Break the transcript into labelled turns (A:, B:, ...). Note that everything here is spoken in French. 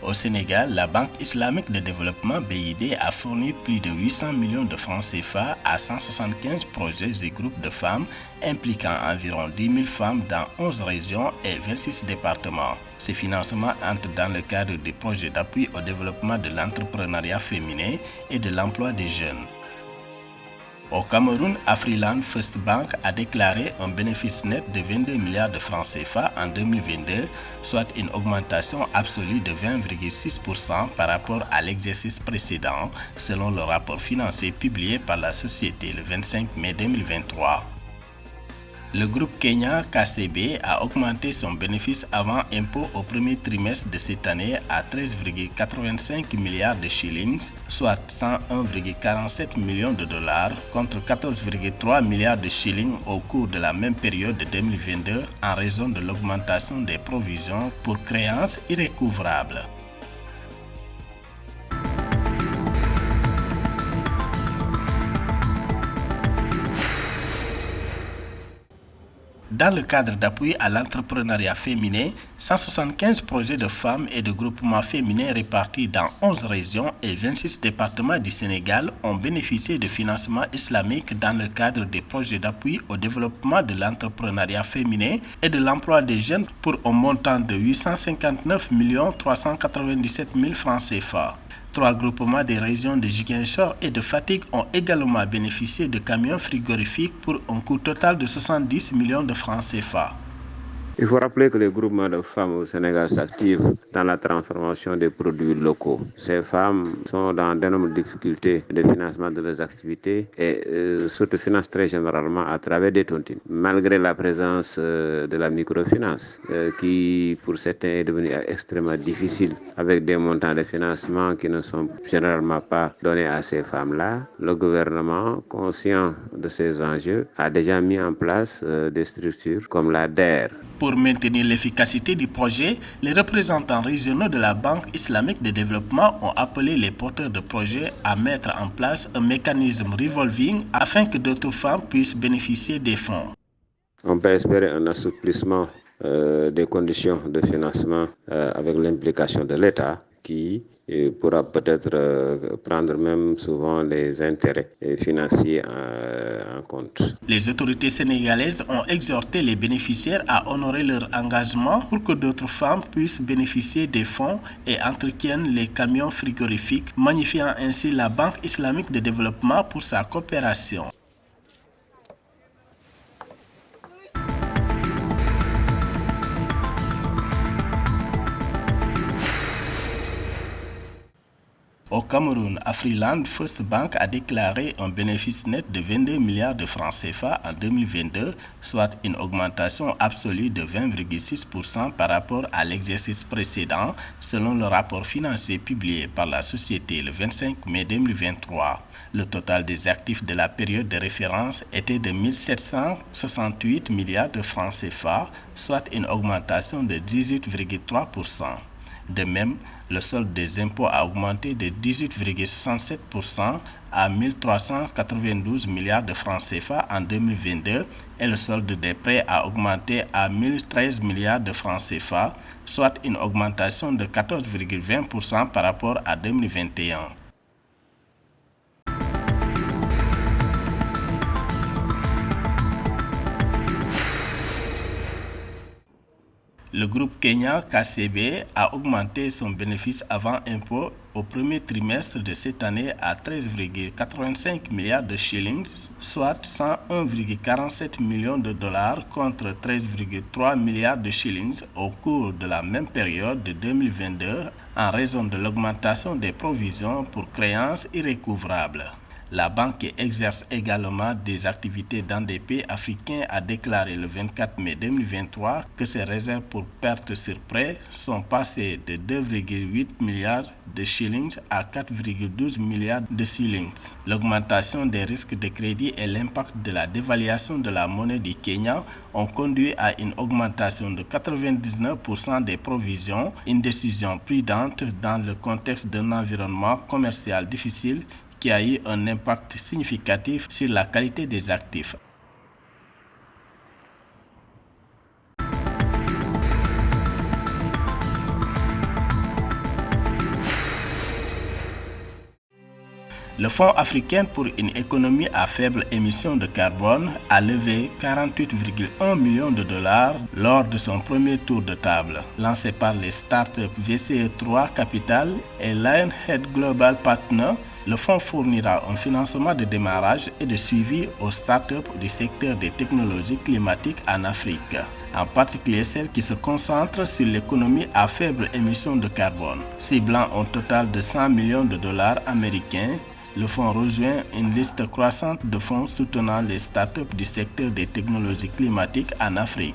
A: Au Sénégal, la Banque islamique de développement BID a fourni plus de 800 millions de francs CFA à 175 projets et groupes de femmes impliquant environ 10 000 femmes dans 11 régions et 26 départements. Ces financements entrent dans le cadre des projets d'appui au développement de l'entrepreneuriat féminin et de l'emploi des jeunes. Au Cameroun, Afriland First Bank a déclaré un bénéfice net de 22 milliards de francs CFA en 2022, soit une augmentation absolue de 20,6% par rapport à l'exercice précédent, selon le rapport financier publié par la société le 25 mai 2023. Le groupe Kenya KCB a augmenté son bénéfice avant impôt au premier trimestre de cette année à 13,85 milliards de shillings, soit 101,47 millions de dollars, contre 14,3 milliards de shillings au cours de la même période de 2022 en raison de l'augmentation des provisions pour créances irrécouvrables. Dans le cadre d'appui à l'entrepreneuriat féminin, 175 projets de femmes et de groupements féminins répartis dans 11 régions et 26 départements du Sénégal ont bénéficié de financement islamique dans le cadre des projets d'appui au développement de l'entrepreneuriat féminin et de l'emploi des jeunes pour un montant de 859 397 000 francs CFA. 3 groupements des régions de Ziguinchor et de Fatick ont également bénéficié de camions frigorifiques pour un coût total de 70 millions de francs CFA.
B: Il faut rappeler que les groupements de femmes au Sénégal s'activent dans la transformation des produits locaux. Ces femmes sont dans d'énormes difficultés de financement de leurs activités et s'autofinancent très généralement à travers des tontines. Malgré la présence de la microfinance, qui pour certains est devenue extrêmement difficile, avec des montants de financement qui ne sont généralement pas donnés à ces femmes-là, le gouvernement, conscient de ces enjeux, a déjà mis en place des structures comme la DER.
A: Pour maintenir l'efficacité du projet, les représentants régionaux de la Banque islamique de développement ont appelé les porteurs de projets à mettre en place un mécanisme revolving afin que d'autres femmes puissent bénéficier des fonds.
B: On peut espérer un assouplissement des conditions de financement avec l'implication de l'État qui pourra peut-être prendre même souvent les intérêts financiers en compte.
A: Les autorités sénégalaises ont exhorté les bénéficiaires à honorer leur engagement pour que d'autres femmes puissent bénéficier des fonds et entretiennent les camions frigorifiques, magnifiant ainsi la Banque islamique de développement pour sa coopération. Au Cameroun, Afriland First Bank a déclaré un bénéfice net de 22 milliards de francs CFA en 2022, soit une augmentation absolue de 20,6% par rapport à l'exercice précédent, selon le rapport financier publié par la société le 25 mai 2023. Le total des actifs de la période de référence était de 1 768 milliards de francs CFA, soit une augmentation de 18,3%. De même, le solde des impôts a augmenté de 18,67% à 1 392 milliards de francs CFA en 2022 et le solde des prêts a augmenté à 1 013 milliards de francs CFA, soit une augmentation de 14,20% par rapport à 2021. Le groupe Kenya KCB a augmenté son bénéfice avant impôt au premier trimestre de cette année à 13,85 milliards de shillings, soit 101,47 millions de dollars contre 13,3 milliards de shillings au cours de la même période de 2022 en raison de l'augmentation des provisions pour créances irrécouvrables. La banque qui exerce également des activités dans des pays africains a déclaré le 24 mai 2023 que ses réserves pour pertes sur prêt sont passées de 2,8 milliards de shillings à 4,12 milliards de shillings. L'augmentation des risques de crédit et l'impact de la dévaluation de la monnaie du Kenya ont conduit à une augmentation de 99% des provisions, une décision prudente dans le contexte d'un environnement commercial difficile qui a eu un impact significatif sur la qualité des actifs. Le Fonds africain pour une économie à faible émission de carbone a levé 48,1 millions de dollars lors de son premier tour de table, lancé par les startups VCE3 Capital et Lionhead Global Partner. Le fonds fournira un financement de démarrage et de suivi aux startups du secteur des technologies climatiques en Afrique, en particulier celles qui se concentrent sur l'économie à faible émission de carbone. Ciblant un total de 100 millions de dollars américains, le fonds rejoint une liste croissante de fonds soutenant les startups du secteur des technologies climatiques en Afrique.